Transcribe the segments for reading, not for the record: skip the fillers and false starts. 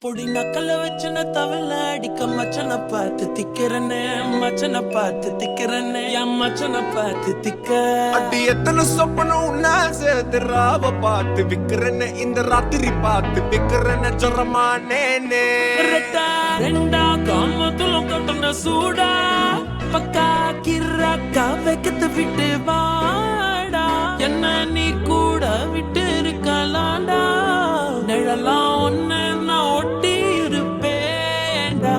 பொடி நக்கல வச்சுன தவள அடிக்க மச்சனை பார்த்து திக்கிறனே மச்சனை பார்த்து திக்கிறனே என் மச்சனை பார்த்து திக்க அடி எத்தனை சொப்பனம் உன்னா சேர்த்து ராவ பார்த்து விக்கிறனே இந்த ராத்திரி பார்த்து விக்கிறனே ஜொரமானேனே ரெண்டா காமத்துலம் கட்டண சூடா பக்கா கிராக்கா வைக்கத்து விட்டு வாடா என்ன நீ கூட விட்டு இருக்கலாண்டா நிழலாம் ஒன்னு நான் ஒட்டி இருப்பேன்டா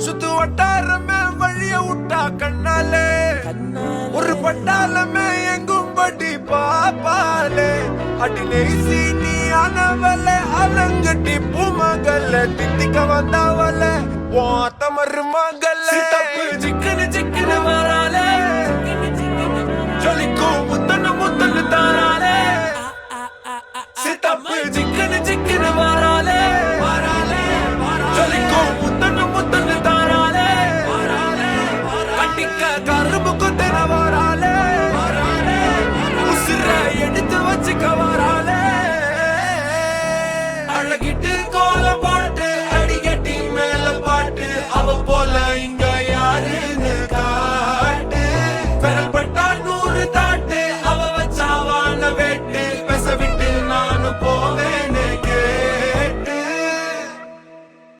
சுத்து வட்டாரமே வழிய விட்டா கண்ணாலே ஒரு பட்டாளமே எங்கும் படி பாப்பாலே அடி நேசி நீ ஆனவல அவங்கட்டி பூமகல்ல தித்திக்க வந்தாவல ஓத்த மருமகல்ல தப்பு சிக்கனு சிக்கனு வராலே ஜொலிக்கும் முத்தன்னு முத்தன்னு தாராலே சித்தப்பு சிக்கனு சிக்கனு